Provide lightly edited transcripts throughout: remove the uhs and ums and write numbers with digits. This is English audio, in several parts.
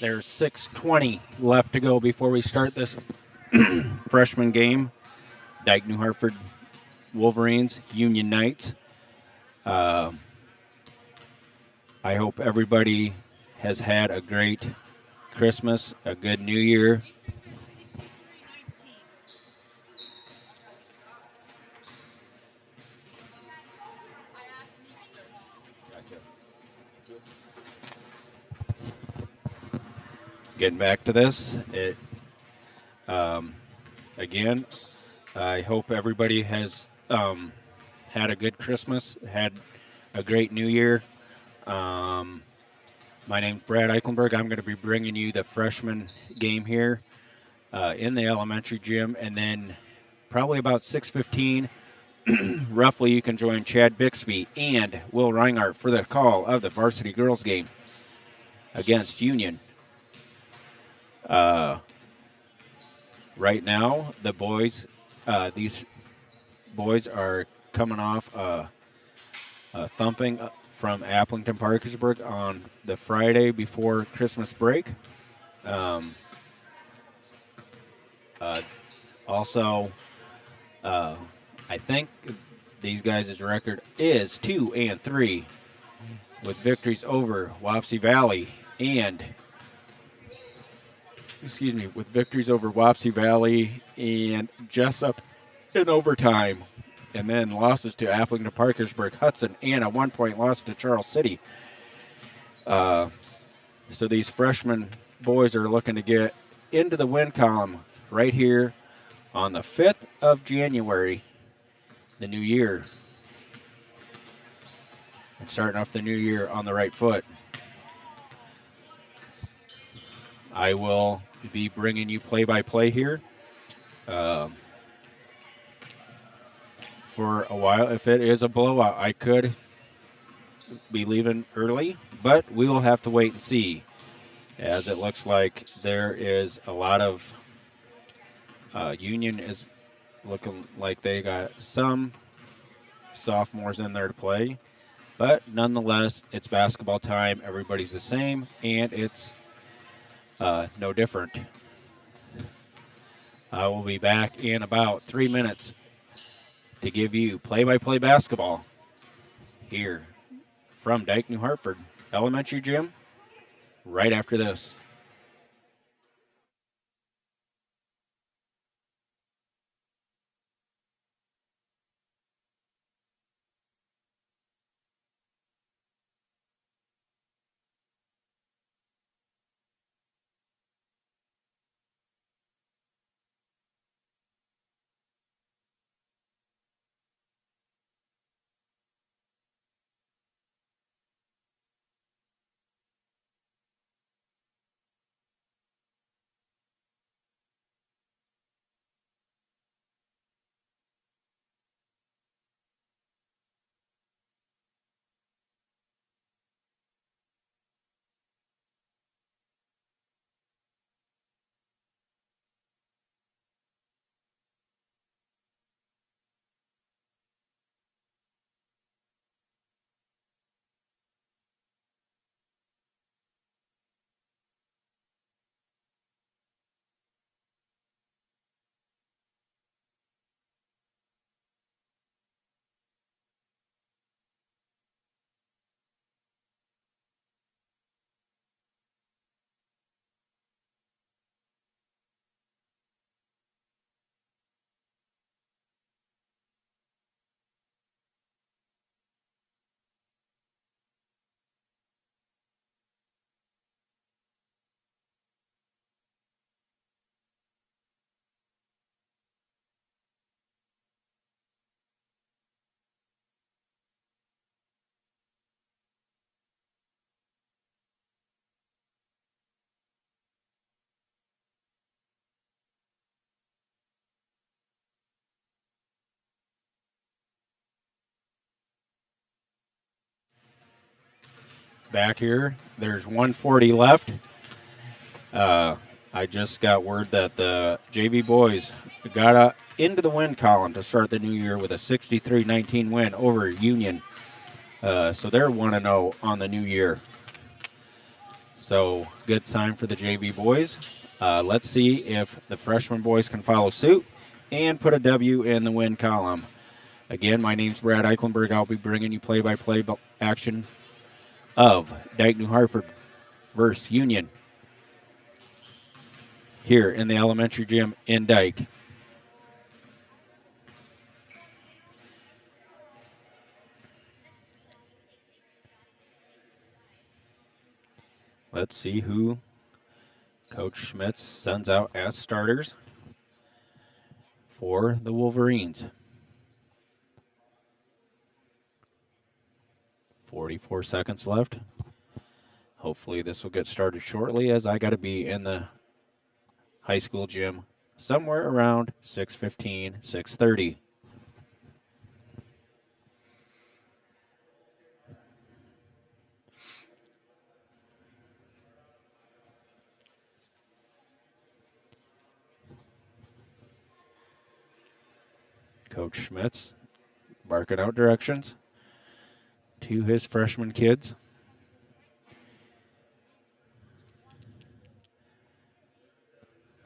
There's 6:20 left to go before we start this freshman game. Dike-New Hartford Wolverines, Union Knights. I hope everybody has had a great Christmas, a good New Year. Getting back to this, again, I hope everybody has had a good Christmas, had a great New Year. My name's Brad Eichenberg. I'm going to be bringing you the freshman game here in the elementary gym, and then probably about 6:15, roughly, you can join Chad Bixby and Will Reinhardt for the call of the varsity girls game against Union. Right now, the boys, these boys are coming off a thumping from Applington Parkersburg on the Friday before Christmas break. Also, I think these guys' record is 2-3 with victories over Wapsie Valley and Jessup in overtime, and then losses to Applington Parkersburg, Hudson, and a 1-point loss to Charles City. So these freshman boys are looking to get into the win column right here on the 5th of January, the new year, and starting off the new year on the right foot. I will be bringing you play-by-play here for a while. If it is a blowout, I could be leaving early, but we will have to wait and see, as it looks like there is a lot of Union is looking like they got some sophomores in there to play, but nonetheless, it's basketball time. Everybody's the same, and it's no different. I will be back in about 3 minutes to give you play-by-play basketball here from Dike-New Hartford Elementary Gym right after this. Back here, there's 1:40 left. I just got word that the JV boys got into the win column to start the new year with a 63-19 win over Union. So they're 1-0 on the new year. So good sign for the JV boys. Let's see if the freshman boys can follow suit and put a W in the win column. Again, my name's Brad Eichenberg. I'll be bringing you play-by-play action of Dike-New Hartford versus Union here in the elementary gym in Dike. Let's see who Coach Schmitz sends out as starters for the Wolverines. 44 seconds left. Hopefully this will get started shortly, as I got to be in the high school gym somewhere around 6:15, 6:30. Coach Schmitz barking out directions to his freshman kids.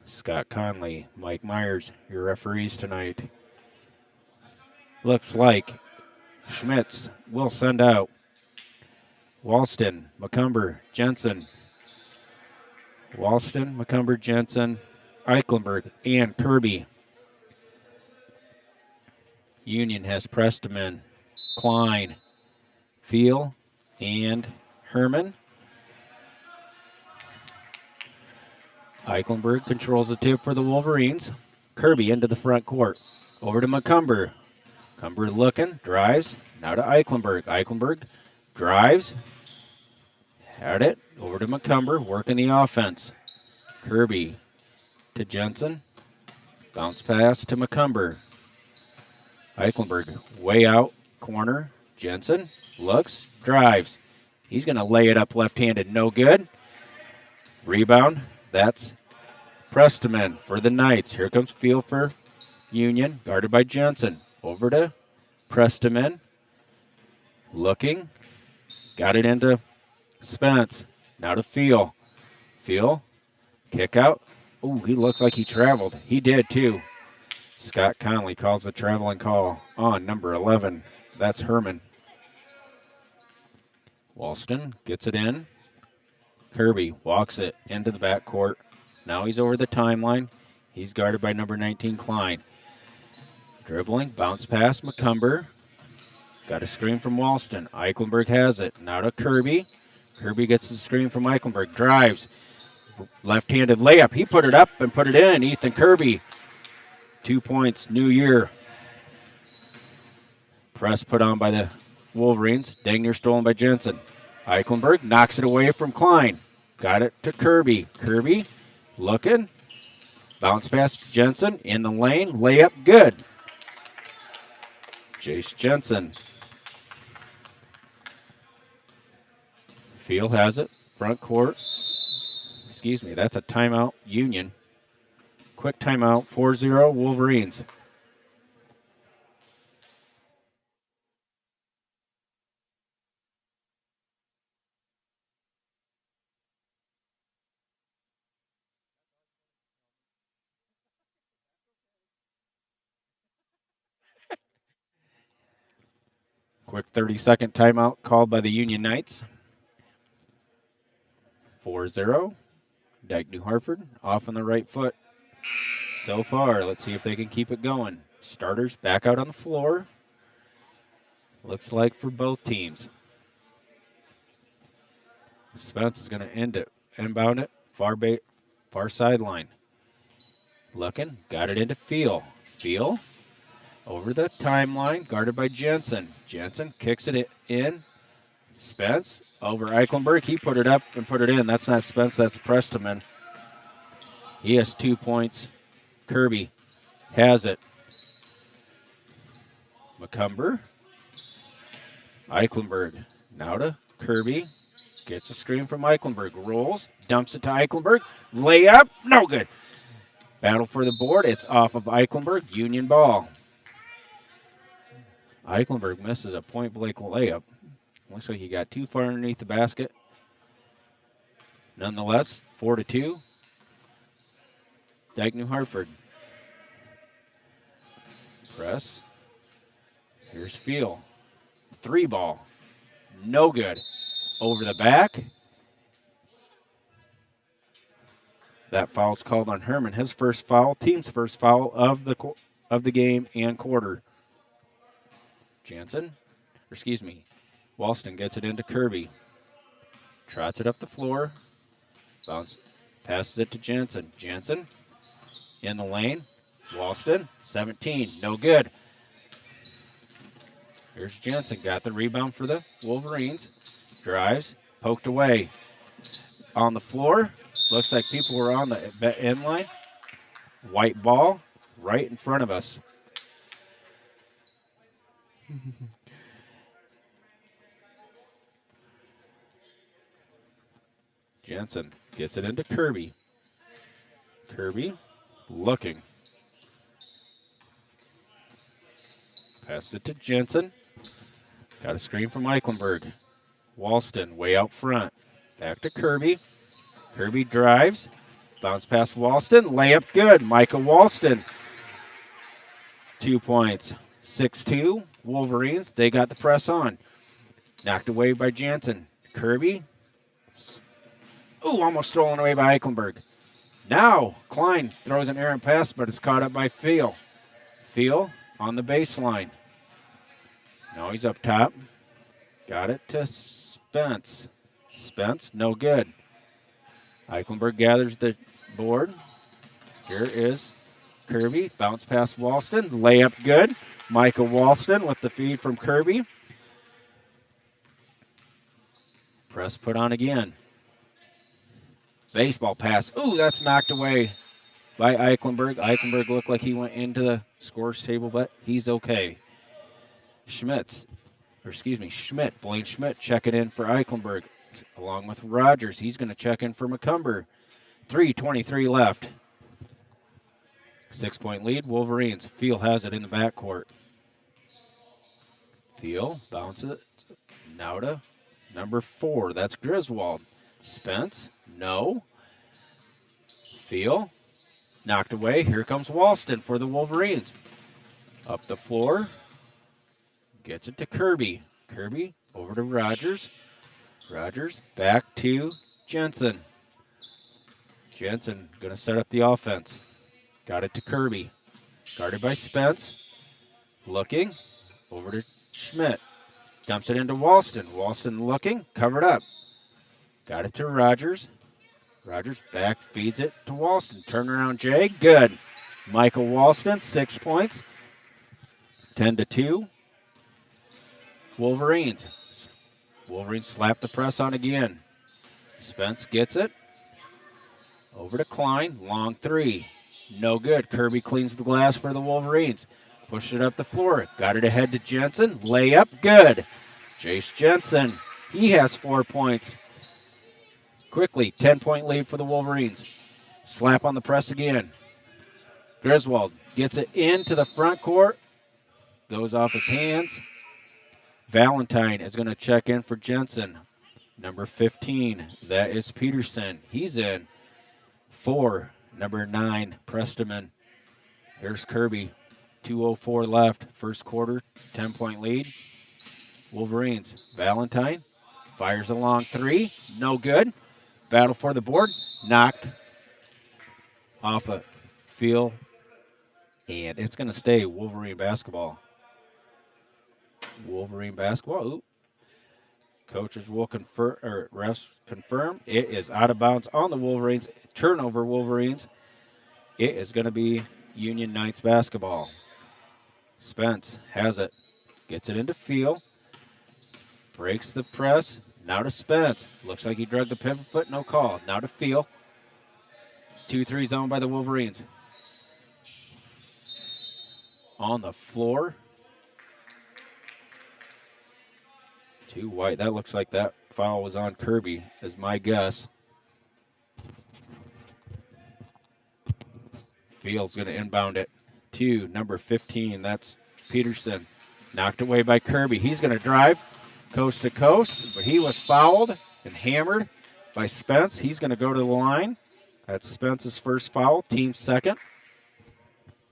Scott Conley, Mike Myers, your referees tonight. Looks like Schmitz will send out Walston, McCumber, Jensen. Walston, McCumber, Jensen, Eichenberg, and Kirby. Union has Presteman, Klein, Fiel, and Herman. Eichenberg controls the tip for the Wolverines. Kirby into the front court. Over to McCumber. McCumber looking, drives. Now to Eichenberg. Eichenberg drives. Had it. Over to McCumber, working the offense. Kirby to Jensen. Bounce pass to McCumber. Eichenberg way out, corner. Jensen looks, drives. He's going to lay it up left-handed, no good. Rebound, that's Presteman for the Knights. Here comes Field for Union, guarded by Jensen. Over to Presteman. Looking, got it into Spence. Now to Field. Field, kick out. Ooh, he looks like he traveled. He did too. Scott Conley calls the traveling call on number 11. That's Herman. Walston gets it in. Kirby walks it into the backcourt. Now he's over the timeline. He's guarded by number 19, Klein. Dribbling, bounce pass, McCumber. Got a screen from Walston. Eichenberg has it. Now to Kirby. Kirby gets the screen from Eichenberg. Drives. Left-handed layup. He put it up and put it in. Ethan Kirby. 2 points, new year. Press put on by the Wolverines. Dike-New stolen by Jensen. Eichenberg knocks it away from Klein. Got it to Kirby. Kirby looking. Bounce pass to Jensen. In the lane. Layup good. Jace Jensen. Field has it. Front court. Excuse me, that's a timeout, Union. Quick timeout, 4-0 Wolverines. Quick 30-second timeout called by the Union Knights. 4-0. Dike-New Hartford off on the right foot. So far, let's see if they can keep it going. Starters back out on the floor. Looks like for both teams. Spence is going to inbound it, far sideline. Looking, got it into Field. Field over the timeline, guarded by Jensen. Jensen kicks it in. Spence over Eichenberg. He put it up and put it in. That's not Spence, that's Presteman. He has 2 points. Kirby has it. McCumber. Eichenberg. Now to Kirby. Gets a screen from Eichenberg. Rolls. Dumps it to Eichenberg. Layup. No good. Battle for the board. It's off of Eichenberg. Union ball. Eichenberg misses a point-blank layup. Looks like he got too far underneath the basket. Nonetheless, 4-2. Dike-New Hartford. Press. Here's Field. 3 ball. No good. Over the back. That foul's called on Herman. His first foul, team's first foul of the game and quarter. Walston gets it into Kirby. Trots it up the floor. Bounce. Passes it to Jensen. Jensen in the lane. Walston, 17. No good. Here's Jensen. Got the rebound for the Wolverines. Drives. Poked away. On the floor. Looks like people were on the end line. White ball right in front of us. Jensen gets it into Kirby. Kirby looking. Passes it to Jensen. Got a screen from Eichenberg. Walston way out front. Back to Kirby. Kirby drives. Bounce past Walston. Layup good. Micah Walston. 2 points. 6-2. Wolverines. They got the press on. Knocked away by Jensen. Kirby. Ooh, almost stolen away by Eichenberg. Now, Klein throws an errant pass, but it's caught up by Field. Field on the baseline. Now he's up top. Got it to Spence. Spence, no good. Eichenberg gathers the board. Here is Kirby. Bounce past Walston. Layup good. Micah Walston with the feed from Kirby. Press put on again. Baseball pass. Ooh, that's knocked away by Eichenberg. Eichenberg looked like he went into the scores table, but he's okay. Schmidt. Blaine Schmidt checking in for Eichenberg along with Rogers. He's going to check in for McCumber. 3:23 left. 6-point lead, Wolverines. Field has it in the backcourt. Field bounces it. Now to number 4. That's Griswold. Spence. No. Field. Knocked away. Here comes Walston for the Wolverines. Up the floor. Gets it to Kirby. Kirby over to Rogers. Rogers back to Jensen. Jensen going to set up the offense. Got it to Kirby. Guarded by Spence. Looking. Over to Schmidt. Dumps it into Walston. Walston looking. Covered up. Got it to Rogers. Rogers back, feeds it to Walston. Turnaround J, good. Michael Walston, 6 points. 10-2. Wolverines. Wolverines slap the press on again. Spence gets it. Over to Klein, long 3. No good. Kirby cleans the glass for the Wolverines. Pushed it up the floor. Got it ahead to Jensen. Layup, good. Jace Jensen, he has 4 points. Quickly, 10-point lead for the Wolverines. Slap on the press again. Griswold gets it into the front court. Goes off his hands. Valentine is going to check in for Jensen. Number 15, that is Peterson. He's in. 4, number 9, Presteman. Here's Kirby. 2:04 left. First quarter, 10-point lead. Wolverines. Valentine fires a long 3. No good. Battle for the board. Knocked off a Field. And it's going to stay Wolverine basketball. Wolverine basketball. Ooh. Coaches will refs confirm. It is out of bounds on the Wolverines. Turnover, Wolverines. It is going to be Union Knights basketball. Spence has it. Gets it into Field. Breaks the press. Now to Spence. Looks like he drug the pivot foot. No call. Now to Field. 2-3 zone by the Wolverines. On the floor. 2 white. That looks like that foul was on Kirby, is my guess. Field's going to inbound it to number 15. That's Peterson. Knocked away by Kirby. He's going to drive coast to coast, but he was fouled and hammered. by Spence. He's going to go to the line. That's Spence's first foul, team second.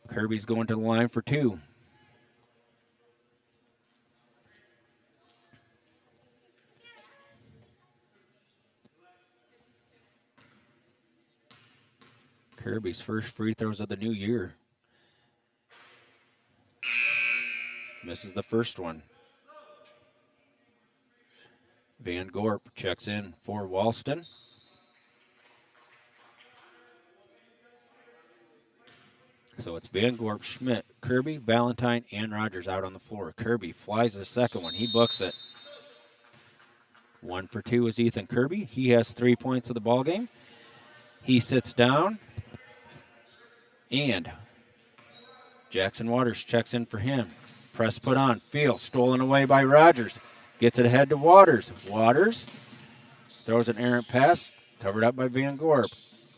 Kirby's going to the line for 2. Kirby's first free throws of the new year. Misses the first one. Van Gorp checks in for Walston. So it's Van Gorp, Schmidt, Kirby, Valentine, and Rogers out on the floor. Kirby flies the second one. He books it. 1 for 2 is Ethan Kirby. He has 3 points of the ball game. He sits down, and Jackson Waters checks in for him. Press put on. Field stolen away by Rogers. Gets it ahead to Waters. Waters throws an errant pass, covered up by Van Gorp.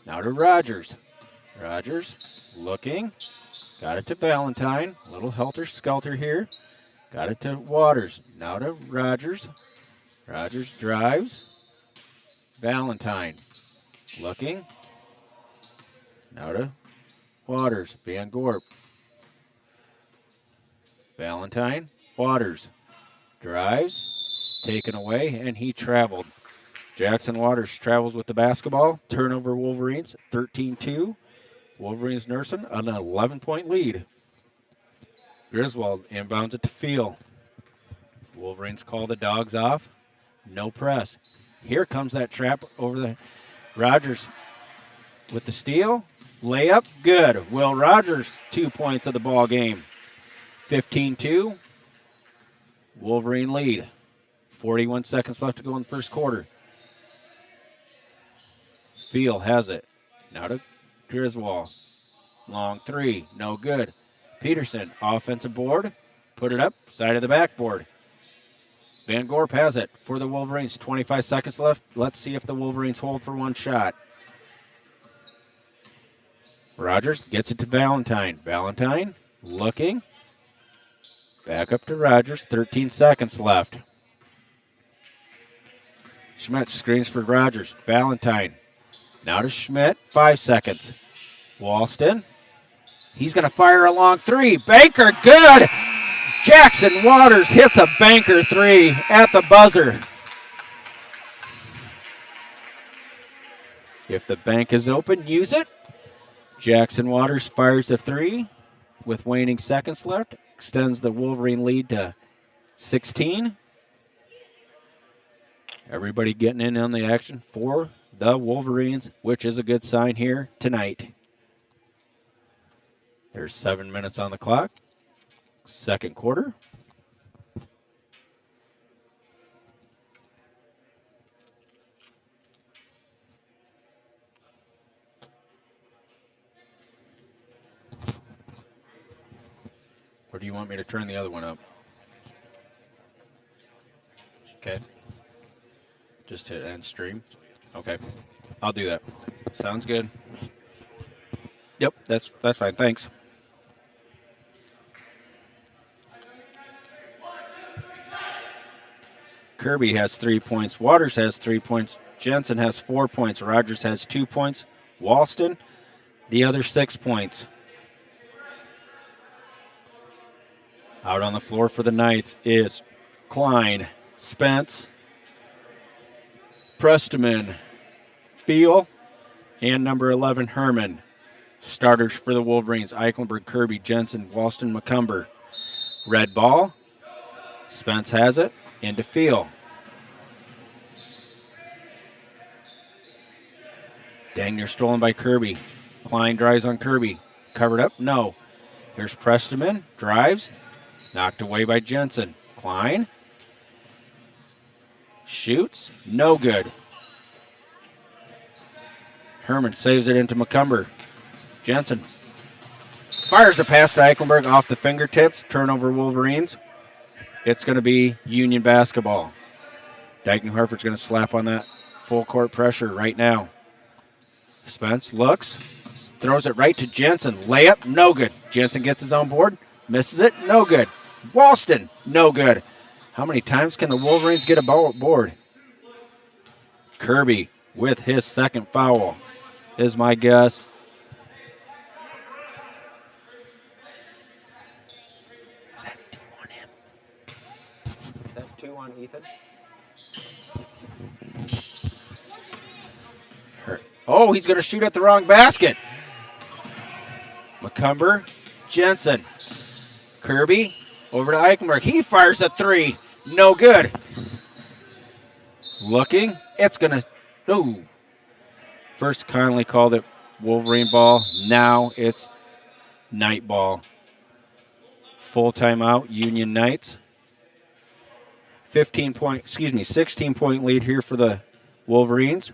Now to Rogers. Rogers looking. Got it to Valentine. Little helter-skelter here. Got it to Waters. Now to Rogers. Rogers drives. Valentine looking. Now to Waters. Van Gorp. Valentine. Waters drives. Taken away, and he traveled. Jackson Waters travels with the basketball. Turnover Wolverines, 13-2. Wolverines nursing an 11-point lead. Griswold inbounds it to Field. Wolverines call the dogs off. No press. Here comes that trap over the Rogers with the steal. Layup, good. Will Rogers, 2 points of the ball game. 15-2. Wolverine lead. 41 seconds left to go in the first quarter. Field has it. Now to Griswold. Long 3. No good. Peterson, offensive board. Put it up. Side of the backboard. Van Gorp has it for the Wolverines. 25 seconds left. Let's see if the Wolverines hold for one shot. Rogers gets it to Valentine. Valentine looking. Back up to Rogers. 13 seconds left. Schmidt screens for Rogers. Valentine. Now to Schmidt. 5 seconds. Walston. He's going to fire a long 3. Banker, good. Jackson Waters hits a banker 3 at the buzzer. If the bank is open, use it. Jackson Waters fires a 3 with waning seconds left. Extends the Wolverine lead to 16. Everybody getting in on the action for the Wolverines, which is a good sign here tonight. There's 7 minutes on the clock. Second quarter. Or do you want me to turn the other one up? Okay. Just hit end stream. Okay. I'll do that. Sounds good. Yep, that's fine. Thanks. Kirby has 3 points. Waters has 3 points. Jensen has 4 points. Rogers has 2 points. Walston, the other 6 points. Out on the floor for the Knights is Klein, Spence, Presteman, Field, and number 11, Herman. Starters for the Wolverines, Eichenberg, Kirby, Jensen, Walston, McCumber. Red ball. Spence has it. Into Field. Dang near stolen by Kirby. Klein drives on Kirby. Covered up? No. Here's Presteman. Drives. Knocked away by Jensen. Klein. Shoots. No good. Herman saves it into McCumber. Jensen fires a pass to Eichenberg off the fingertips. Turnover Wolverines. It's going to be Union basketball. Dike-New Hartford's going to slap on that full court pressure right now. Spence looks, throws it right to Jensen. Layup, no good. Jensen gets his own board, misses it, no good. Walston, no good. How many times can the Wolverines get a board? Kirby with his second foul, is my guess. Is that 2 on him? Is that 2 on Ethan? Oh, he's going to shoot at the wrong basket. McCumber, Jensen, Kirby, over to Eichenberg. He fires a 3. No good. Looking. It's going to... Ooh. First kindly called it Wolverine ball. Now it's Knight ball. Full timeout, Union Knights. 16-point lead here for the Wolverines.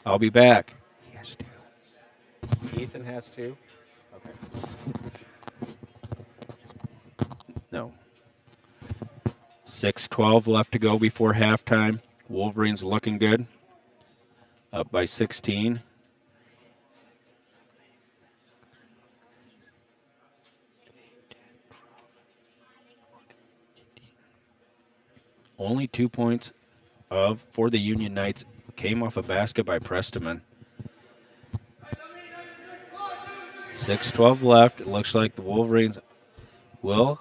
I'll be back. He has 2. Ethan has 2. Okay. No. 6:12 left to go before halftime. Wolverines looking good. Up by 16. Only 2 points for the Union Knights came off a basket by Prestiman. 6:12 left. It looks like the Wolverines will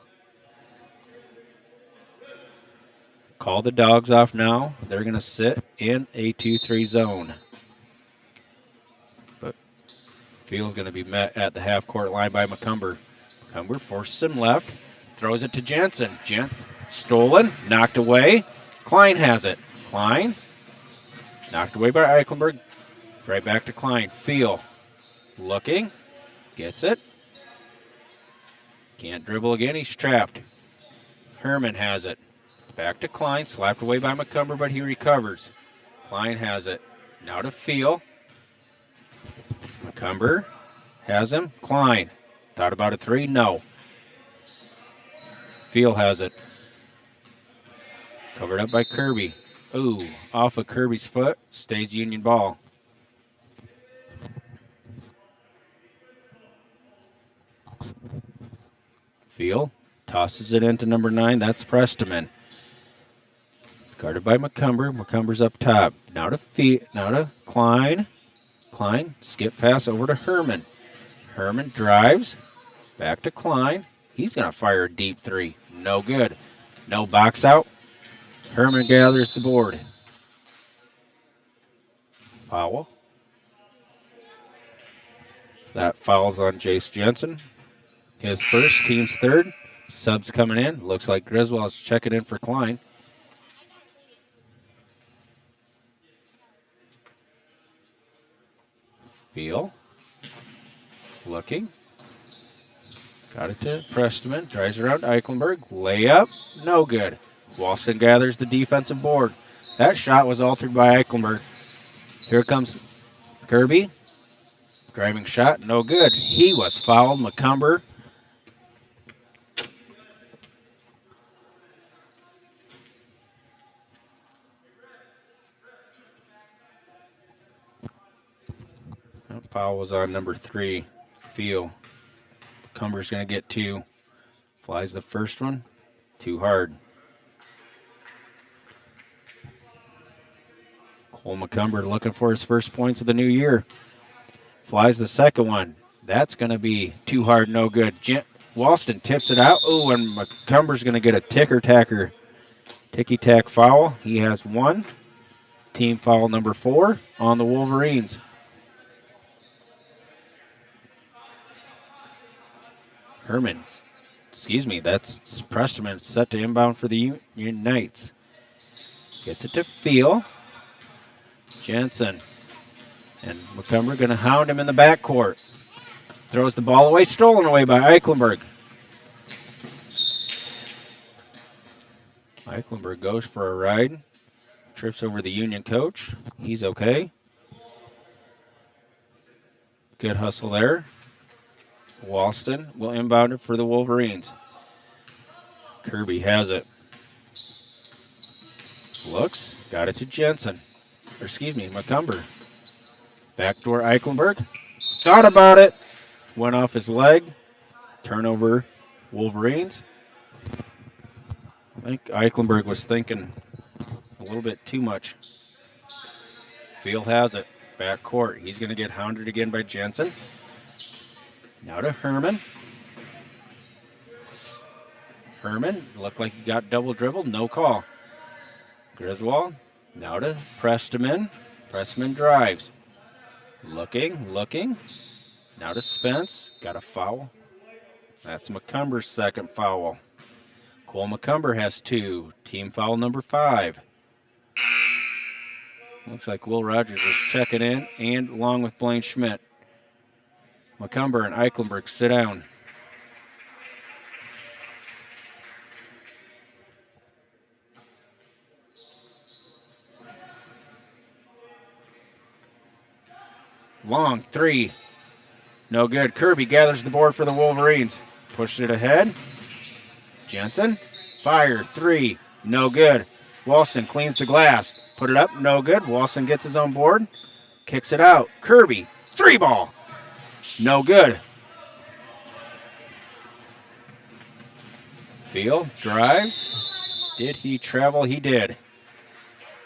call the dogs off now. They're going to sit in a 2-3 zone. But field's going to be met at the half-court line by McCumber. McCumber forces him left, throws it to Jensen. Stolen, knocked away. Klein has it. Klein, knocked away by Eichenberg. Right back to Klein. Field, looking, gets it. Can't dribble again, he's trapped. Herman has it. Back to Klein, slapped away by McCumber, but he recovers. Klein has it. Now to Field. McCumber has him. Klein, thought about a 3, no. Field has it. Covered up by Kirby. Ooh, off of Kirby's foot. Stays Union ball. Field tosses it into number 9. That's Prestiman. Guarded by McCumber. McCumber's up top. Now to Klein. Klein, skip pass over to Herman. Herman drives. Back to Klein. He's going to fire a deep 3. No good. No box out. Herman gathers the board. Foul. That foul's on Jace Jensen. His first, team's third. Subs coming in. Looks like Griswold's checking in for Klein. Field. Looking. Got it to Prestiman. Drives around Eichenberg. Layup. No good. Walston gathers the defensive board. That shot was altered by Eichenberg. Here comes Kirby. Driving shot. No good. He was fouled. McCumber. That foul was on number 3. Field. McCumber's going to get 2. Flies the first one. Too hard. Cole McCumber looking for his first points of the new year. Flies the second one. That's going to be too hard, no good. Walston tips it out. Oh, and McCumber's going to get a ticky-tack foul. He has 1. Team foul number 4 on the Wolverines. Herman, that's Prestiman set to inbound for the Union Knights. Gets it to Field. Jensen and McCumber going to hound him in the backcourt. Throws the ball away, stolen away by Eichenberg. Eichenberg goes for a ride. Trips over the Union coach. He's okay. Good hustle there. Walston will inbound it for the Wolverines. Kirby has it. Looks, got it to Jensen. McCumber. Backdoor Eichenberg. Thought about it. Went off his leg. Turnover, Wolverines. I think Eichenberg was thinking a little bit too much. Field has it. Back court. He's going to get hounded again by Jensen. Now to Herman. Herman looked like he got double dribbled. No call. Griswold. Now to Prestman. Prestman drives. Looking. Now to Spence. Got a foul. That's McCumber's second foul. Cole McCumber has 2. Team foul number 5. Looks like Will Rogers is checking in, and along with Blaine Schmidt. McCumber and Eichenberg sit down. Long 3. No good. Kirby gathers the board for the Wolverines. Pushes it ahead. Jensen. Fire. 3. No good. Walston cleans the glass. Put it up. No good. Walston gets his own board. Kicks it out. Kirby. 3 ball. No good. Field drives. Did he travel? He did.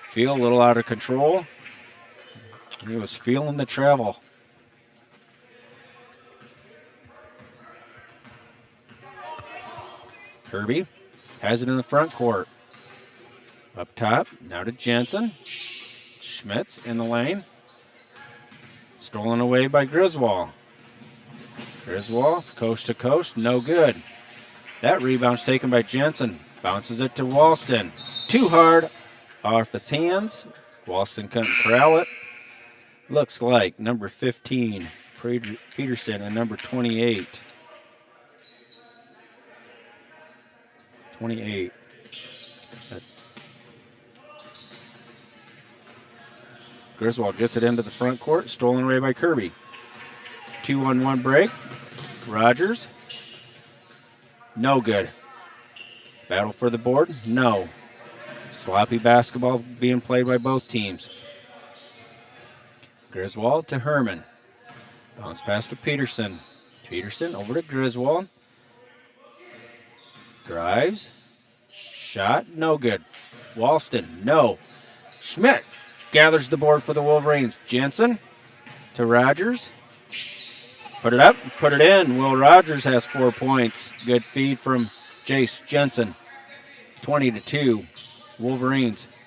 Field a little out of control. He was feeling the travel. Kirby has it in the front court. Up top, now to Jensen. Schmitz in the lane. Stolen away by Griswold. Griswold, coast to coast, no good. That rebound's taken by Jensen. Bounces it to Walston. Too hard off his hands. Walston couldn't corral it. Looks like number 15, Peterson, and number 28. 28. That's Griswold gets it into the front court, stolen away by Kirby. 2-on-1 break. Rogers. No good. Battle for the board? No. Sloppy basketball being played by both teams. Griswold to Herman. Bounce pass to Peterson. Peterson over to Griswold. Drives. Shot. No good. Walston. No. Schmidt gathers the board for the Wolverines. Jensen to Rogers. Put it up. Put it in. Will Rogers has 4 points. Good feed from Jace Jensen. 20-2. Wolverines.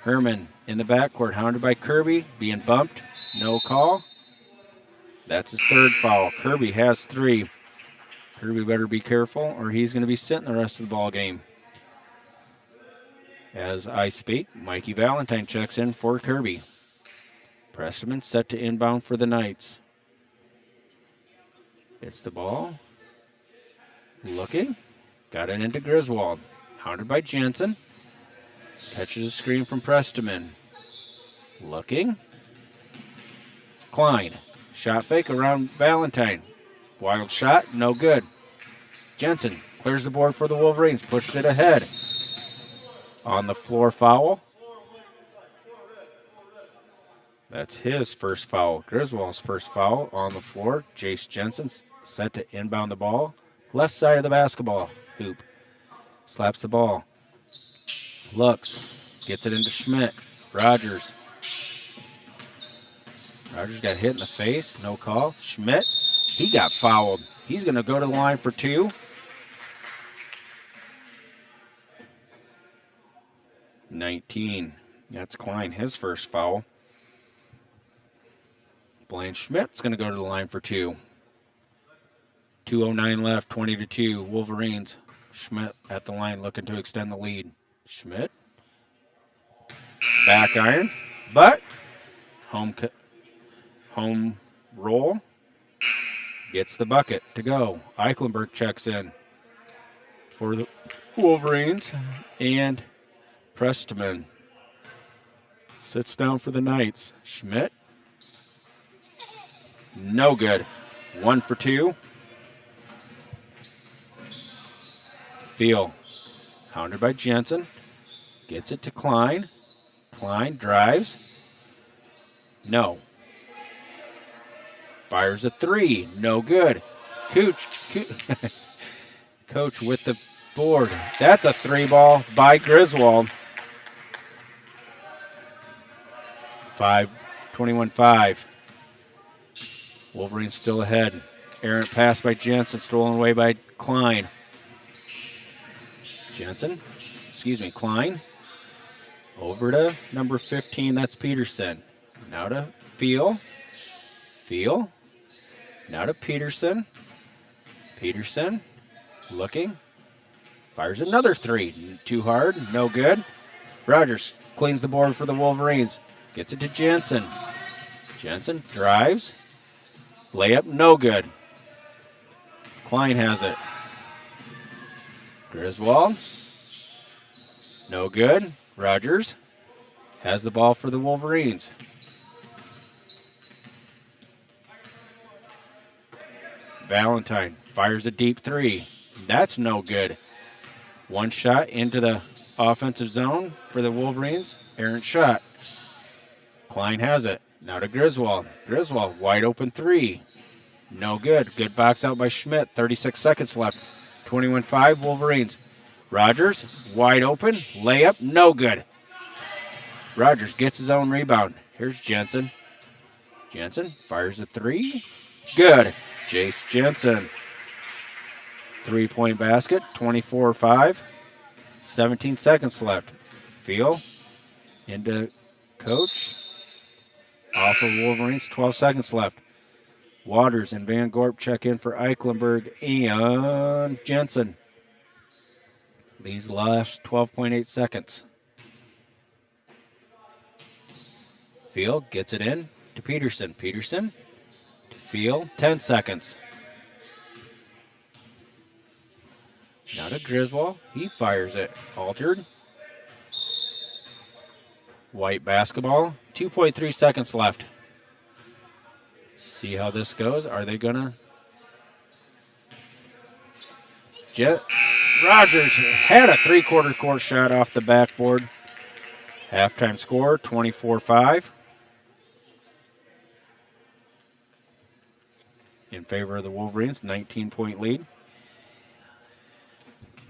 Herman in the backcourt, hounded by Kirby, being bumped. No call. That's his third foul. Kirby has 3. Kirby better be careful, or he's going to be sitting the rest of the ball game. As I speak, Mikey Valentine checks in for Kirby. Pressman set to inbound for the Knights. It's the ball. Looking. Got it into Griswold. Hounded by Jensen. Catches a screen from Prestman. Looking. Klein. Shot fake around Valentine. Wild shot. No good. Jensen clears the board for the Wolverines. Pushes it ahead. On the floor foul. That's his first foul. Griswold's first foul on the floor. Jace Jensen set to inbound the ball. Left side of the basketball hoop. Slaps the ball. Looks. Gets it into Schmidt. Rogers. Rogers got hit in the face. No call. Schmidt. He got fouled. He's going to go to the line for 2. $19. That's Klein, his first foul. Blaine Schmidt's going to go to the line for 2. 2:09 left, 20-2. Wolverines. Schmidt at the line looking to extend the lead. Schmidt. Back iron. But home roll. Gets the bucket to go. Eichenberg checks in for the Wolverines. And Prestman sits down for the Knights. Schmidt. No good. 1 for 2. Field. Hounded by Jensen. Gets it to Klein. Klein drives. No. Fires a 3. No good. Coach with the board. That's a 3 ball by Griswold. 21-5. Wolverines still ahead. Errant pass by Jensen, stolen away by Klein. Klein. Over to number 15, that's Peterson. Now to Feel. Now to Peterson. Looking. Fires another three. Too hard. No good. Rogers cleans the board for the Wolverines. Gets it to Jensen. Jensen drives. Layup, no good. Klein has it. Griswold. No good. Rogers has the ball for the Wolverines. Valentine fires a deep three. That's no good. One shot into the offensive zone for the Wolverines. Errant shot. Klein has it. Now to Griswold. Griswold, wide open three. No good. Good box out by Schmidt. 36 seconds left. 21-5 Wolverines. Rogers, wide open. Layup, no good. Rogers gets his own rebound. Here's Jensen. Jensen fires a three. Good. Jace Jensen. 3-point basket. 24-5. 17 seconds left. Feel into Coach. Off of Wolverines. 12 seconds left. Waters and Van Gorp check in for Eichenberg and Jensen. These last 12.8 seconds. Field gets it in to Peterson. Peterson to Field. 10 seconds. Now to Griswold. He fires it. Altered. White basketball. 2.3 seconds left. See how this goes. Are they going to... Rogers had a three-quarter court shot off the backboard. Halftime score, 24-5. In favor of the Wolverines, 19-point lead.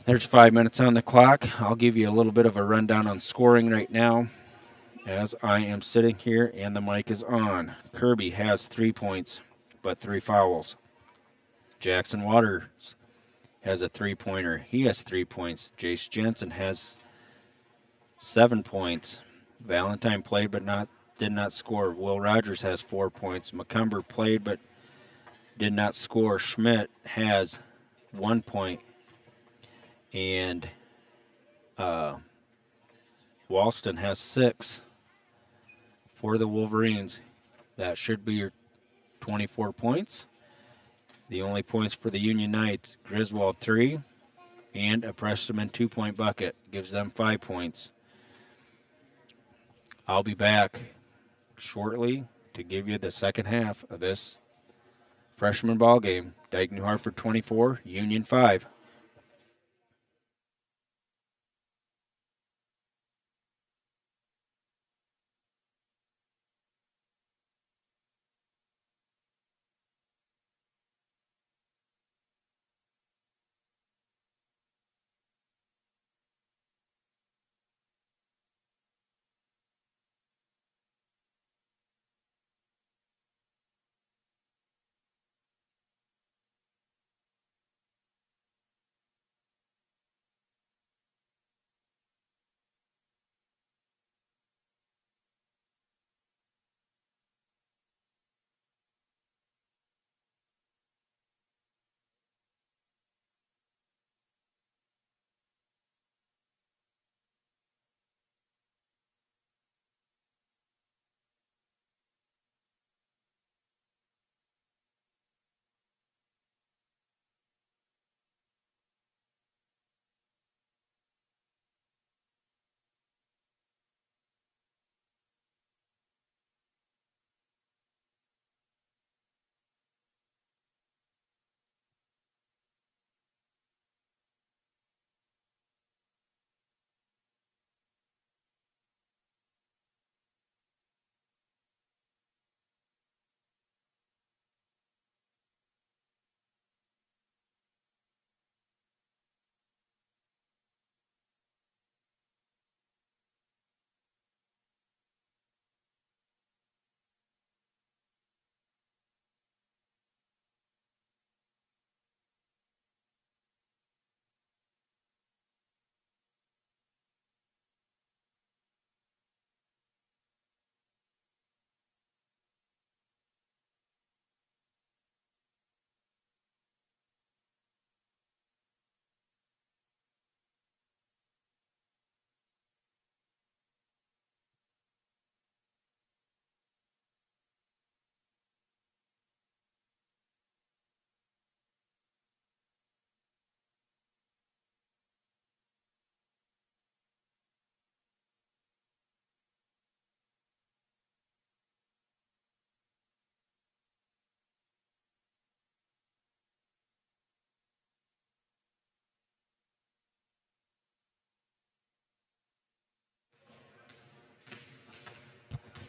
There's 5 minutes on the clock. I'll give you a little bit of a rundown on scoring right now as I am sitting here and the mic is on. Kirby has 3 points, but 3 fouls. Jackson Waters has a three-pointer. He has 3 points. Jace Jensen has 7 points. Valentine played but did not score. Will Rogers has 4 points. McCumber played but did not score. Schmidt has 1 point. And Walston has 6 for the Wolverines. That should be your 24 points. The only points for the Union Knights, Griswold 3 and a Prestonman 2-point bucket. Gives them 5 points. I'll be back shortly to give you the second half of this freshman ball game. Dike-New Hartford 24, Union 5.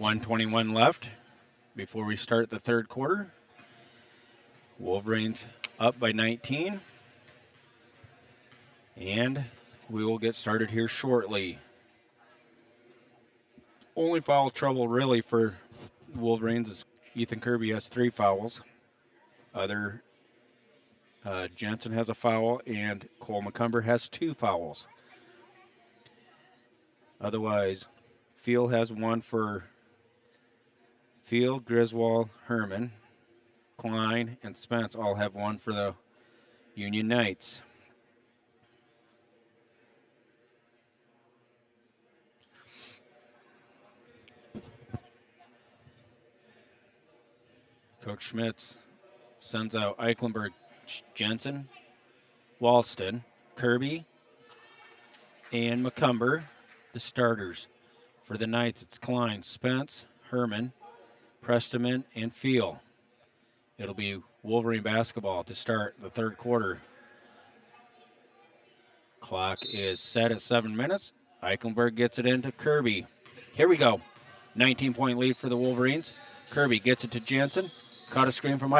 1:21 left before we start the third quarter. Wolverines up by 19. And we will get started here shortly. Only foul trouble really for Wolverines is Ethan Kirby has 3 fouls. Jensen has a foul, and Cole McCumber has 2 fouls. Otherwise, Field has 1 for Field, Griswold, Herman, Klein, and Spence all have 1 for the Union Knights. Coach Schmitz sends out Eichenberg, Jensen, Walston, Kirby, and McCumber, the starters. For the Knights, it's Klein, Spence, Herman, Presteman, and Field. It'll be Wolverine basketball to start the third quarter. Clock is set at 7 minutes. Eichenberg gets it into Kirby. Here we go. 19-point lead for the Wolverines. Kirby gets it to Jensen. Caught a screen from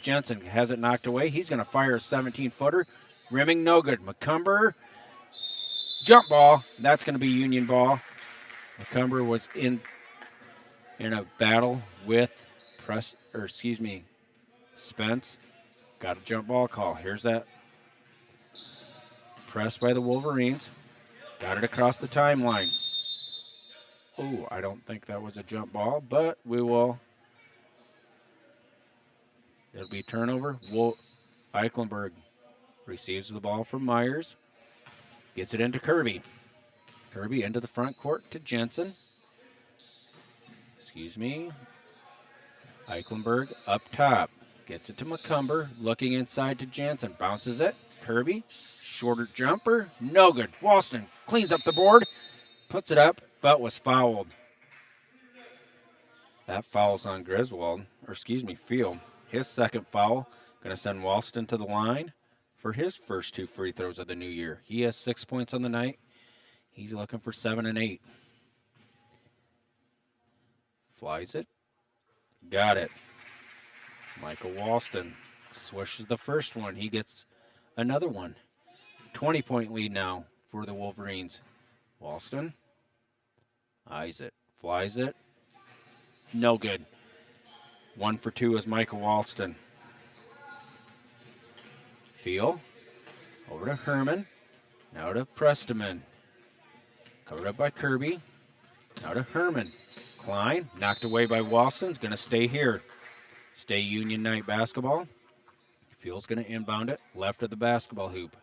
Jensen has it knocked away. He's going to fire a 17-footer. Rimming, no good. McCumber, jump ball. That's going to be Union ball. McCumber was in a battle with Spence. Got a jump ball call. Here's that press by the Wolverines. Got it across the timeline. Oh, I don't think that was a jump ball, but we will. It'll be turnover. Eichenberg receives the ball from Myers. Gets it into Kirby. Kirby into the front court to Jensen. Eichenberg up top. Gets it to McCumber. Looking inside to Jensen. Bounces it. Kirby. Shorter jumper. No good. Walston cleans up the board. Puts it up, but was fouled. That foul's on Field. His second foul. Going to send Walston to the line for his first 2 free throws of the new year. He has 6 points on the night. He's looking for 7 and 8. Flies it. Got it. Michael Walston swishes the first one. He gets another one. 20-point lead now for the Wolverines. Walston eyes it. Flies it. No good. 1 for 2 is Michael Walston. Field. Over to Herman. Now to Presteman. Covered up by Kirby. Now to Herman. Klein. Knocked away by Walston. Going to stay here. Stay Union Knight basketball. Field's going to inbound it. Left of the basketball hoop.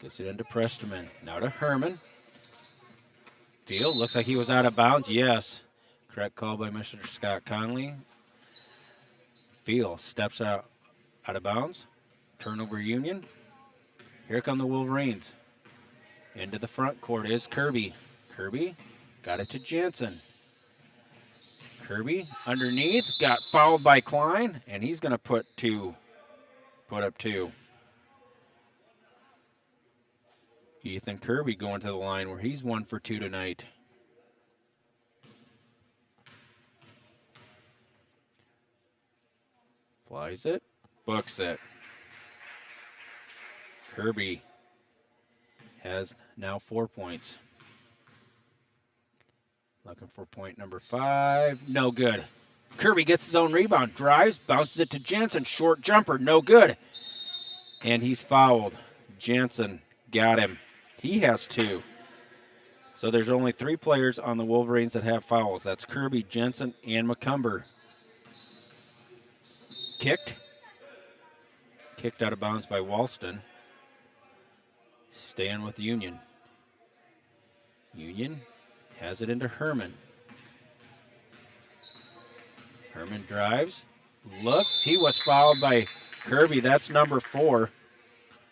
Gets it into Presteman. Now to Herman. Field. Looks like he was out of bounds. Yes. Correct call by Mr. Scott Conley. Field steps out of bounds. Turnover Union. Here come the Wolverines. Into the front court is Kirby. Kirby got it to Jensen. Kirby underneath. Got fouled by Klein. And he's going to put up 2. Ethan Kirby going to the line where he's 1 for 2 tonight. Flies it, books it. Kirby has now 4 points. Looking for point number 5. No good. Kirby gets his own rebound, drives, bounces it to Jensen. Short jumper, no good. And he's fouled. Jensen got him. He has 2. So there's only 3 players on the Wolverines that have fouls. That's Kirby, Jensen, and McCumber. Kicked out of bounds by Walston. Staying with Union. Union has it into Herman. Herman drives, looks. He was fouled by Kirby. That's number 4.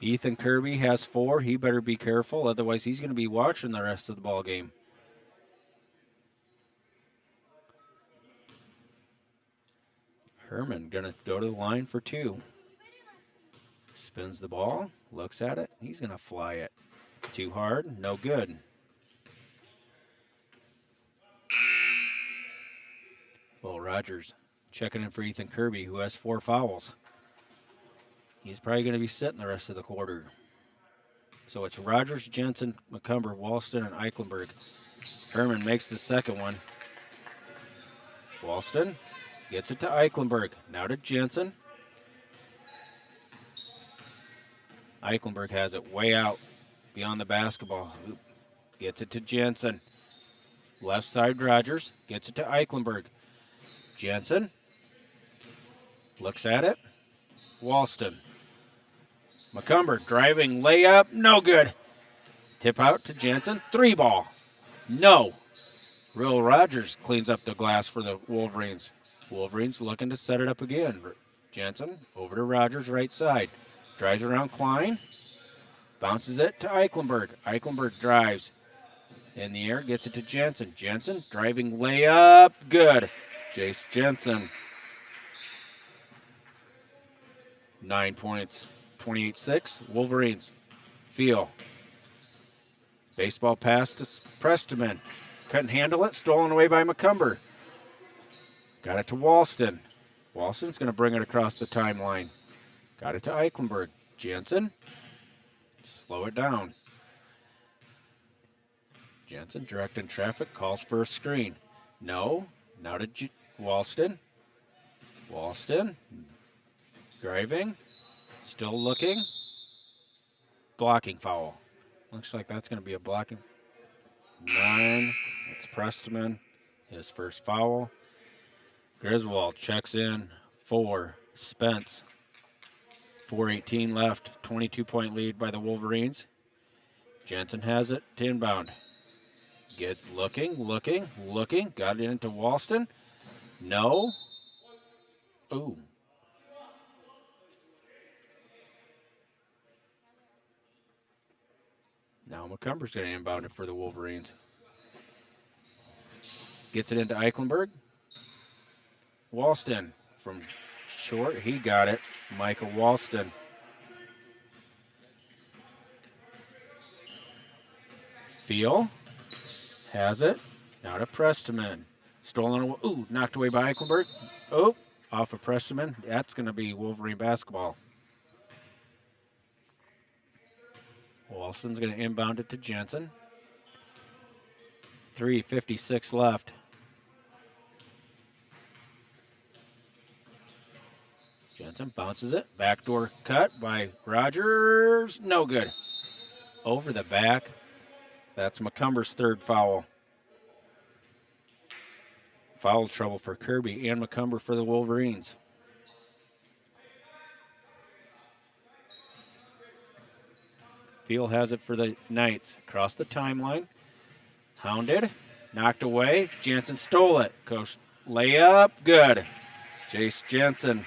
Ethan Kirby has 4. He better be careful, otherwise he's going to be watching the rest of the ball game. Herman going to go to the line for 2. Spins the ball, looks at it. He's going to fly it. Too hard, no good. Well, Rogers checking in for Ethan Kirby, who has 4 fouls. He's probably going to be sitting the rest of the quarter. So it's Rogers, Jensen, McCumber, Walston, and Eichenberg. Herman makes the second one. Walston gets it to Eichenberg. Now to Jensen. Eichenberg has it way out beyond the basketball. Gets it to Jensen. Left side Rogers. Gets it to Eichenberg. Jensen looks at it. Walston. McCumber driving layup. No good. Tip out to Jensen. 3 ball. No. Will Rogers cleans up the glass for the Wolverines. Wolverines looking to set it up again. Jensen over to Rogers, right side. Drives around Klein. Bounces it to Eichenberg. Eichenberg drives in the air. Gets it to Jensen. Jensen driving layup. Good. Jace Jensen. 9 points. 28-6. Wolverines. Feel. Baseball pass to Presteman. Couldn't handle it. Stolen away by McCumber. Got it to Walston. Walston's going to bring it across the timeline. Got it to Eichenberg. Jensen. Slow it down. Jensen directing traffic. Calls for a screen. No. Now to Walston. Walston. Driving. Still looking. Blocking foul. Looks like that's going to be a blocking. 9. It's Presteman. His first foul. Griswold checks in. 4. Spence. 4:18 left. 22-point lead by the Wolverines. Jensen has it to inbound. Looking. Got it into Walston. No. Ooh. Now McCumber's going to inbound it for the Wolverines. Gets it into Eichenberg. Walston from short. He got it. Michael Walston. Feel. Has it. Now to Presteman. Stolen away. Ooh, knocked away by Eichenberg. Oh, off of Presteman. That's going to be Wolverine basketball. Walston's going to inbound it to Jensen. 3:56 left. Jensen bounces it. Backdoor cut by Rogers. No good. Over the back. That's McCumber's 3rd foul. Foul trouble for Kirby and McCumber for the Wolverines. Field has it for the Knights. Across the timeline. Hounded. Knocked away. Jensen stole it. Coach layup. Good. Jace Jensen.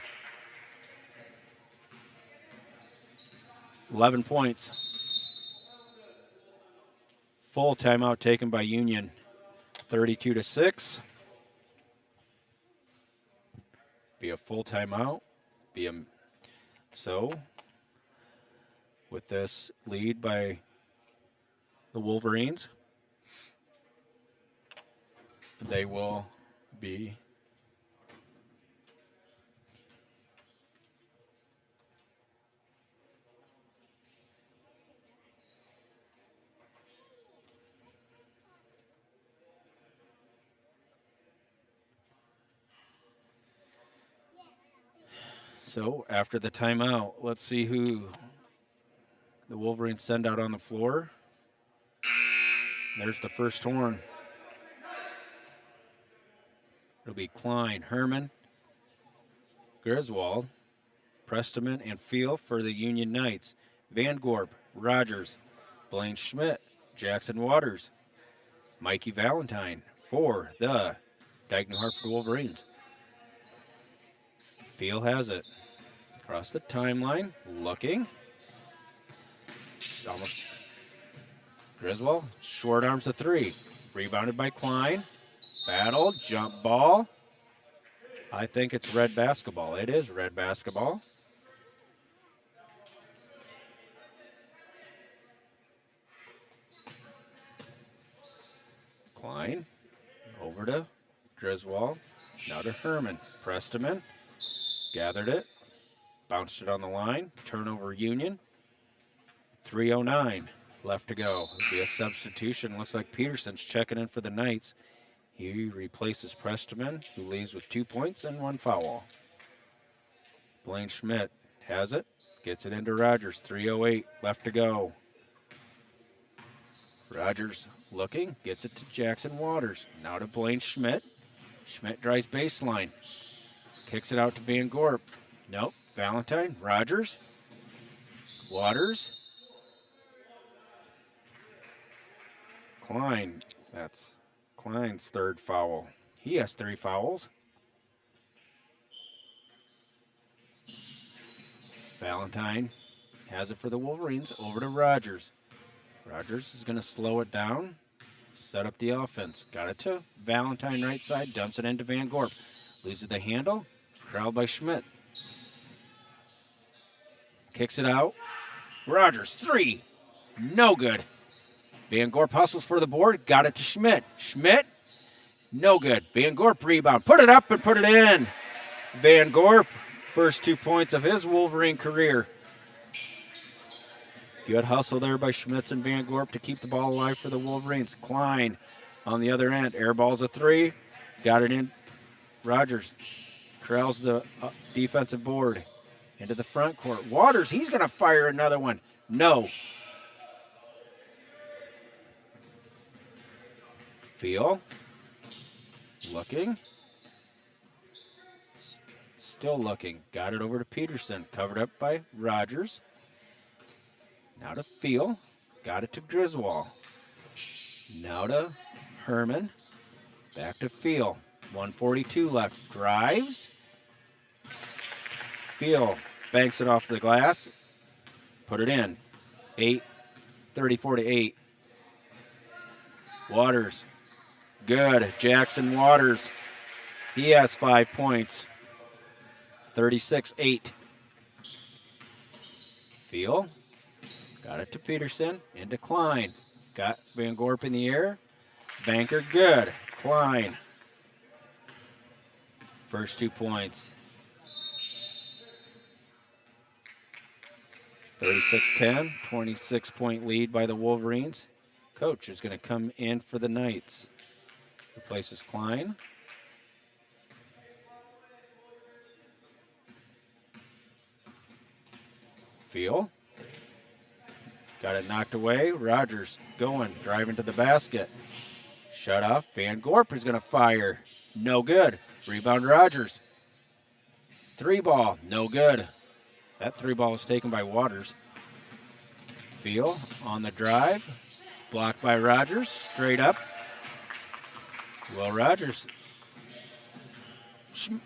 11 points. Full timeout taken by Union. 32-6. Be a full timeout. So, with this lead by the Wolverines, they will be so after the timeout, let's see who the Wolverines send out on the floor. There's the first horn. It'll be Klein, Herman, Griswold, Presteman, and Field for the Union Knights. Van Gorp, Rogers, Blaine Schmidt, Jackson Waters, Mikey Valentine for the Dike-New Hartford Wolverines. Field has it. Across the timeline, looking. Almost. Griswold, short arms the 3. Rebounded by Klein. Battle, jump ball. I think it's red basketball. It is red basketball. Klein over to Griswold. Now to Herman. Pressed him in. Gathered it. Bounced it on the line. Turnover Union. 3:09 left to go. It'll be a substitution. Looks like Peterson's checking in for the Knights. He replaces Prestman, who leaves with 2 points and 1 foul. Blaine Schmidt has it. Gets it into Rogers. 3:08 left to go. Rogers looking. Gets it to Jackson Waters. Now to Blaine Schmidt. Schmidt drives baseline. Kicks it out to Van Gorp. Nope. Valentine. Rogers. Waters. Klein. That's Klein's third foul. He has 3 fouls. Valentine has it for the Wolverines. Over to Rogers. Rogers is going to slow it down. Set up the offense. Got it to Valentine right side. Dumps it into Van Gorp. Loses the handle. Corralled by Schmidt. Kicks it out. Rogers, 3. No good. Van Gorp hustles for the board. Got it to Schmidt. Schmidt, no good. Van Gorp rebound. Put it up and put it in. Van Gorp, first 2 points of his Wolverine career. Good hustle there by Schmitz and Van Gorp to keep the ball alive for the Wolverines. Klein on the other end. Airballs a 3. Got it in. Rogers corrals the defensive board into the front court. Waters, he's going to fire another one. No. Feel. Looking. Still looking. Got it over to Peterson. Covered up by Rogers. Now to Feel. Got it to Griswold. Now to Herman. Back to Feel. 1:42 left. Drives. Feel. Banks it off the glass. Put it in. 34-8. Waters. Good. Jackson Waters. He has 5 points. 36-8. Feel. Got it to Peterson. Into Klein. Got Van Gorp in the air. Banker good. Klein. First 2 points. 36-10. 26-point lead by the Wolverines. Coach is going to come in for the Knights. Replaces Klein. Feel. Got it knocked away. Rogers going, driving to the basket. Shut off. Van Gorp is going to fire. No good. Rebound Rogers. 3 ball. No good. That 3 ball was taken by Waters. Feel on the drive. Blocked by Rogers. Straight up. Will Rogers.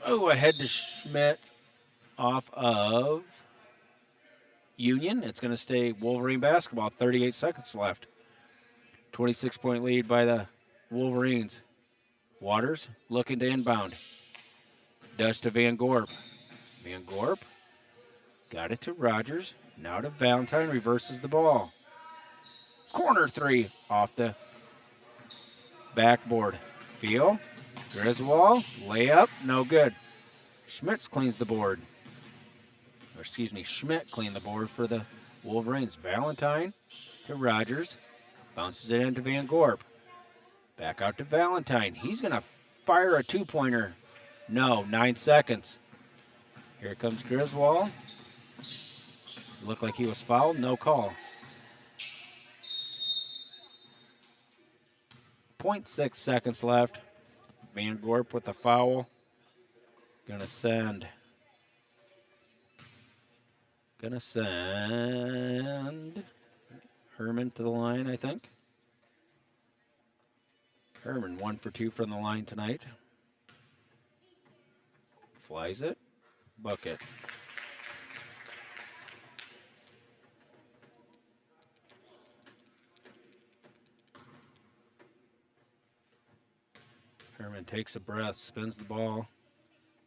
Ahead to Schmidt off of Union. It's going to stay Wolverine basketball. 38 seconds left. 26-point lead by the Wolverines. Waters looking to inbound. Does to Van Gorp. Van Gorp got it to Rogers. Now to Valentine. Reverses the ball. Corner 3 off the backboard. Feel. Griswold. Layup. No good. Schmitz cleans the board. Or excuse me, Schmidt cleaned the board for the Wolverines. Valentine to Rogers. Bounces it into Van Gorp. Back out to Valentine. He's going to fire a 2-pointer. No, 9 seconds. Here comes Griswold. Looked like he was fouled. No call. 0.6 seconds left. Van Gorp with the foul. Gonna send Herman to the line, I think. Herman 1 for 2 from the line tonight. Flies it. Bucket. Herman takes a breath, spins the ball,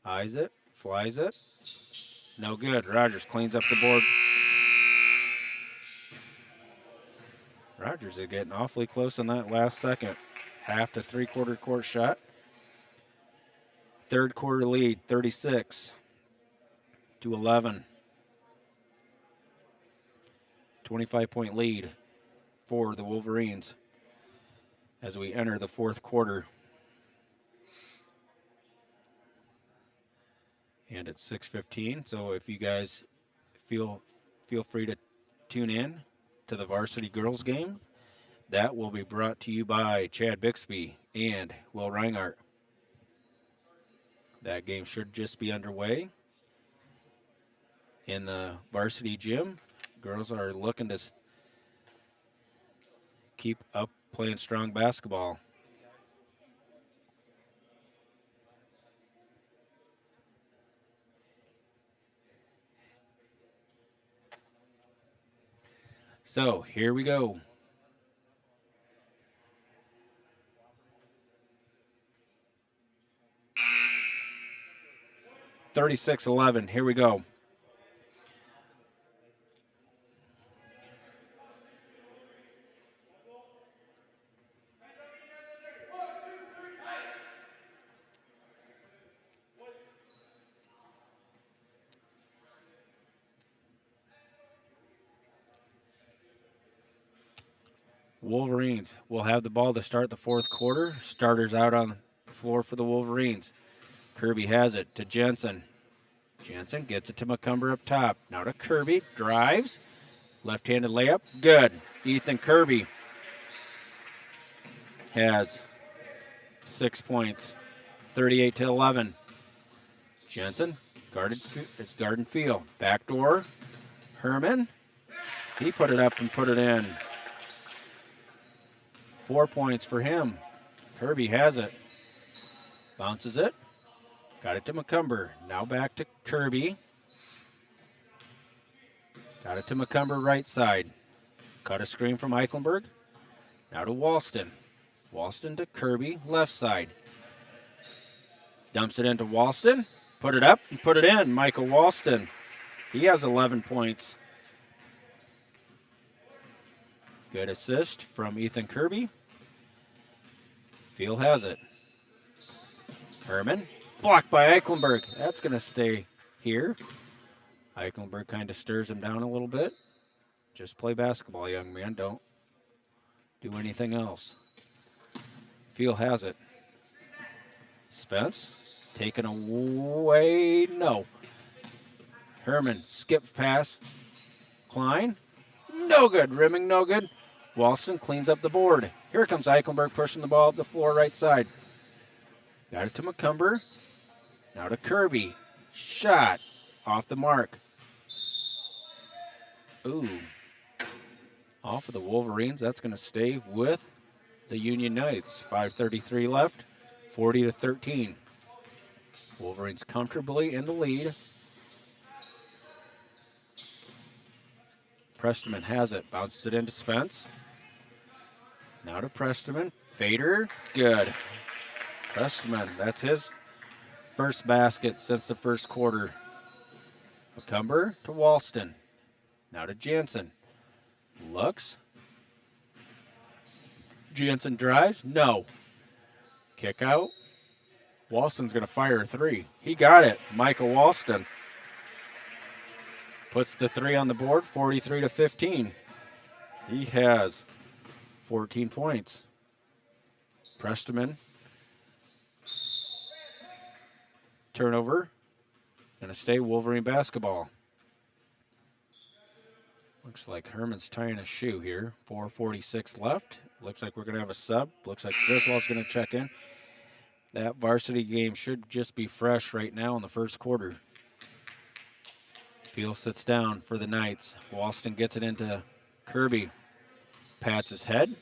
eyes it, flies it. No good. Rogers cleans up the board. Rogers is getting awfully close on that last second. half to three-quarter court shot. Third quarter lead, 36-11. 25-point lead for the Wolverines as we enter the fourth quarter. And it's 6:15, so if you guys feel free to tune in to the varsity girls game. That will be brought to you by Chad Bixby and Will Reinhardt. That game should just be underway in the varsity gym. Girls are looking to keep up playing strong basketball. So here we go. $36-11. Here we go. Wolverines will have the ball to start the fourth quarter. Starters out on the floor for the Wolverines. Kirby has it to Jensen. Jensen gets it to McCumber up top. Now to Kirby. Drives. Left-handed layup. Good. Ethan Kirby has 6 points. 38-11. Jensen, it's Garden Field. Backdoor. Herman. He put it up and put it in. 4 points for him. Kirby has it. Bounces it. Got it to McCumber. Now back to Kirby. Got it to McCumber right side. Cut a screen from Eichenberg. Now to Walston. Walston to Kirby left side. Dumps it into Walston. Put it up and put it in. Michael Walston. He has 11 points. Good assist from Ethan Kirby. Field has it. Herman. Blocked by Eichenberg. That's going to stay here. Eichenberg kind of stirs him down a little bit. Just play basketball, young man. Don't do anything else. Field has it. Spence. Taken away. No. Herman. Skips pass. Klein. No good. Rimming no good. Walston cleans up the board. Here comes Eichenberg pushing the ball up the floor right side. Got it to McCumber. Now to Kirby. Shot. Off the mark. Ooh. Off of the Wolverines. That's going to stay with the Union Knights. 5:33 left. 40-13. Wolverines comfortably in the lead. Prestman has it. Bounces it into Spence. Now to Prestman. Fader. Good. Prestman. That's his first basket since the first quarter. McCumber to Walston. Now to Jansen. Looks. Jansen drives. No. Kick out. Walston's going to fire a three. He got it. Michael Walston puts the three on the board, 43-15. He has 14 points. Prestman. Turnover. Going to stay Wolverine basketball. Looks like Herman's tying a shoe here. 4:46 left. Looks like we're going to have a sub. Looks like Griswold's going to check in. That varsity game should just be fresh right now in the first quarter. Field sits down for the Knights. Walston gets it into Kirby. Pats his head.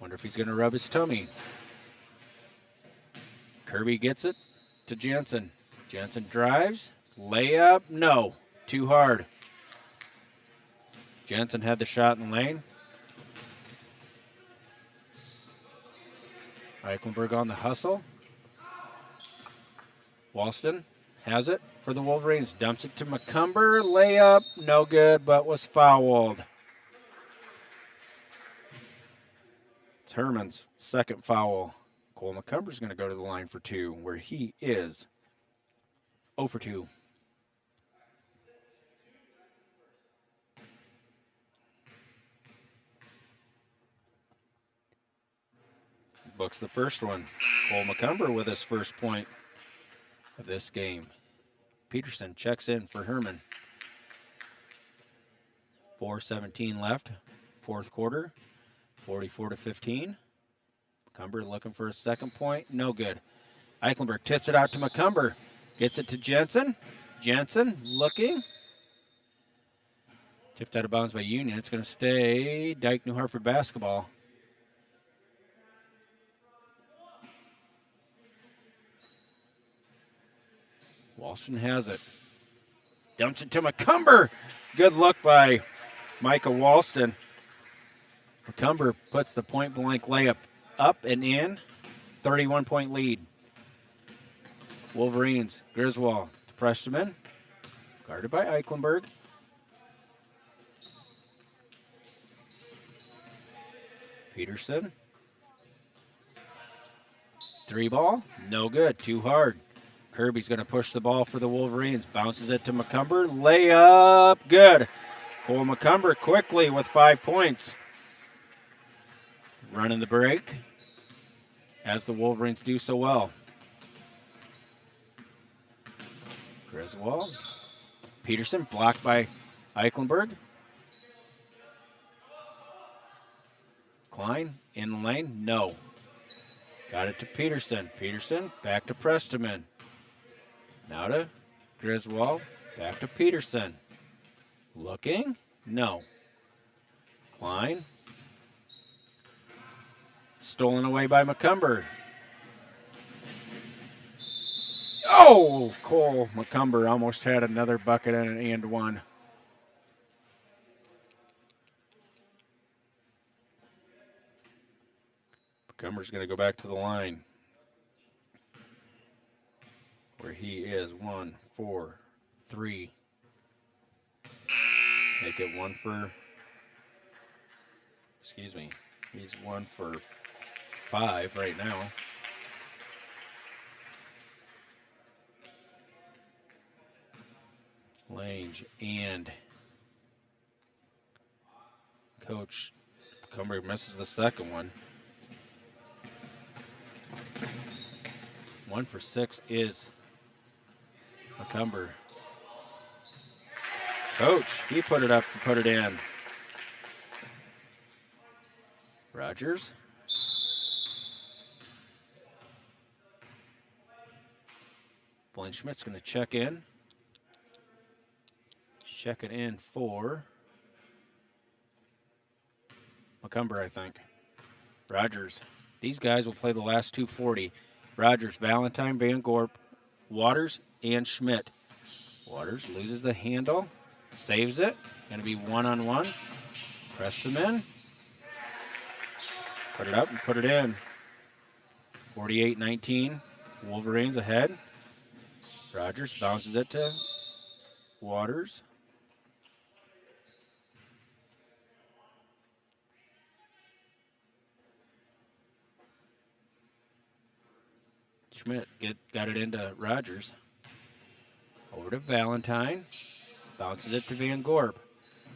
Wonder if he's going to rub his tummy. Kirby gets it to Jansen. Jansen drives. Layup. No. Too hard. Jansen had the shot in the lane. Eichenberg on the hustle. Walston has it for the Wolverines. Dumps it to McCumber. Layup. No good, but was fouled. It's Herman's second foul. Cole McCumber's going to go to the line for 2, where he is 0 for 2. Books the first one. Cole McCumber with his first point of this game. Peterson checks in for Herman. 4:17 left, fourth quarter, 44-15. McCumber looking for a second point, no good. Eichenberg tips it out to McCumber, gets it to Jensen. Jensen looking. Tipped out of bounds by Union. It's going to stay Dike-New Hartford basketball. Walston has it. Dumps it to McCumber. Good look by Micah Walston. McCumber puts the point-blank layup up and in. 31-point lead. Wolverines, Griswold to Prestman. Guarded by Eichenberg. Peterson. 3-ball, no good, too hard. Kirby's going to push the ball for the Wolverines. Bounces it to McCumber. Layup, good. Cole McCumber quickly with 5 points. Running the break, as the Wolverines do so well. Griswold. Peterson blocked by Eichenberg. Klein in the lane, no. Got it to Peterson. Peterson back to Prestman. Now to Griswold, back to Peterson. Looking, no. Klein. Stolen away by McCumber. Oh, Cole McCumber almost had another bucket and one. McCumber's going to go back to the line, where he is 1 for 3. Make it 1 for, excuse me, he's 1 for 5 right now. Lange and Coach McCumber misses the second one. 1 for 6 is McCumber. Coach, he put it up and put it in. Rogers. Blaine Schmidt's going to check in. Checking in for McCumber, I think. Rogers. These guys will play the last 2:40. Rogers, Valentine, Van Gorp, Waters, and Schmidt. Waters loses the handle, saves it. Going to be one-on-one. Press them in. Put it up and put it in. 48-19. Wolverines ahead. Rogers bounces it to Waters. Schmidt got it into Rogers. Over to Valentine. Bounces it to Van Gorp.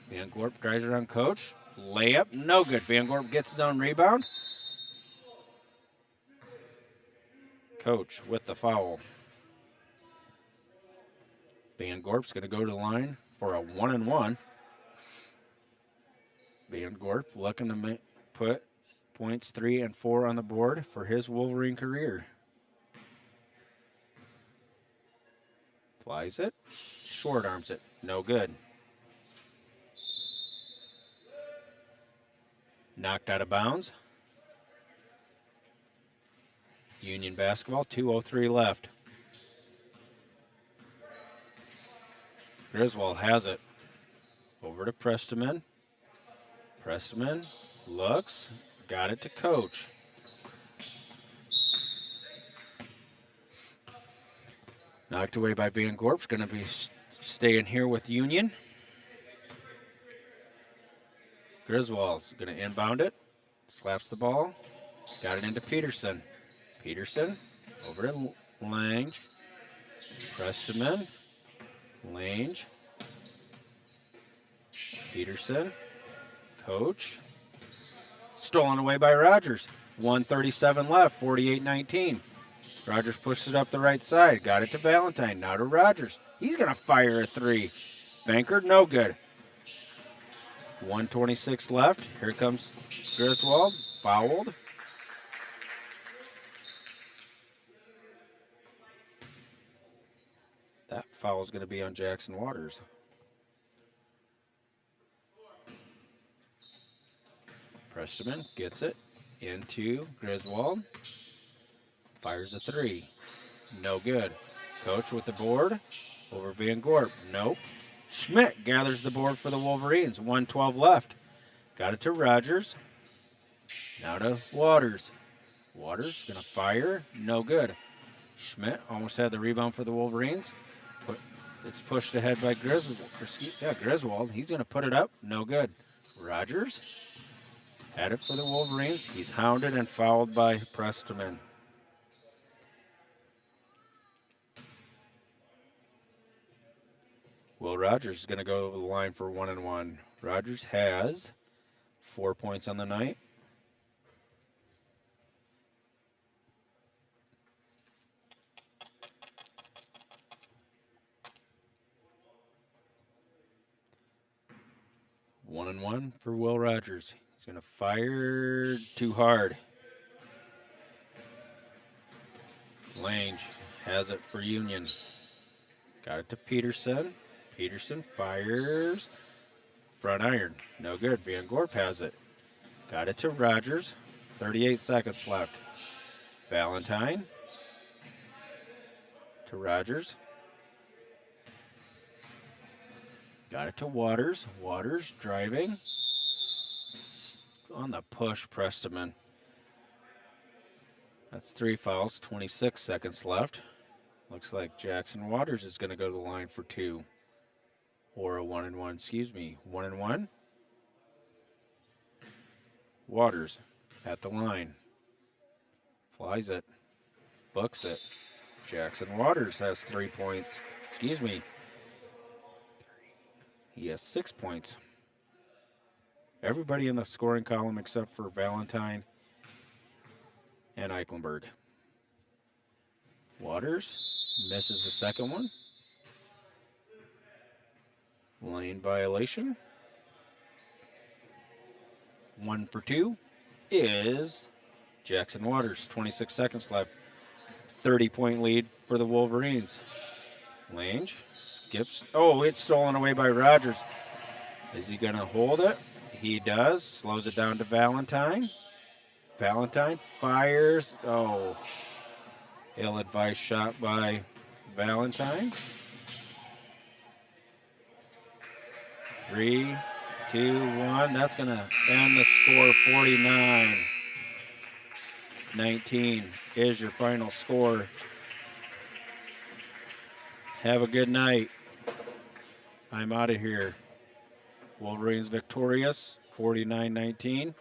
Van Gorp drives around Coach. Layup, no good. Van Gorp gets his own rebound. Coach with the foul. Van Gorp's going to go to the line for a 1-and-1. Van Gorp looking to put points 3 and 4 on the board for his Wolverine career. Flies it, short arms it, no good. Knocked out of bounds. Union basketball, 2:03 left. Griswold has it. Over to Prestman. Prestman looks, got it to Coach. Knocked away by Van Gorp's going to be staying here with Union. Griswold's going to inbound it. Slaps the ball. Got it into Peterson. Peterson over to Lange. Presteman. Lange. Peterson. Coach. Stolen away by Rogers. 1:37 left, 48-19. Rogers pushed it up the right side. Got it to Valentine. Now to Rogers. He's going to fire a three. Bankered, no good. 1:26 left. Here comes Griswold. Fouled. That foul is going to be on Jackson Waters. Presteman gets it into Griswold. Fires a three. No good. Coach with the board. Over Van Gorp. Nope. Schmidt gathers the board for the Wolverines. 1:12 left. Got it to Rogers. Now to Waters. Waters going to fire. No good. Schmidt almost had the rebound for the Wolverines. It's pushed ahead by Griswold. He's going to put it up. No good. Rogers had it for the Wolverines. He's hounded and fouled by Presteman. Will Rogers is going to go over the line for 1-1. Rogers has 4 points on the night. One and one for Will Rogers. He's going to fire too hard. Lange has it for Union. Got it to Peterson. Peterson fires. Front iron. No good. Van Gorp has it. Got it to Rogers. 38 seconds left. Valentine. To Rogers. Got it to Waters. Waters driving. On the push, Presteman. That's 3 fouls. 26 seconds left. Looks like Jackson Waters is going to go to the line for 2. Or a 1-1, excuse me. 1-1. Waters at the line. Flies it. Books it. Jackson Waters has 3 points. Excuse me. He has 6 points. Everybody in the scoring column except for Valentine and Eichenberg. Waters misses the second one. Lane violation. 1 for 2 is Jackson Waters. 26 seconds left. 30-point lead for the Wolverines. Lange skips. Oh, it's stolen away by Rogers. Is he going to hold it? He does. Slows it down to Valentine. Valentine fires. Oh, ill-advised shot by Valentine. 3, 2, 1. That's going to end the score. 49-19 is your final score. Have a good night. I'm out of here. Wolverines victorious, 49-19.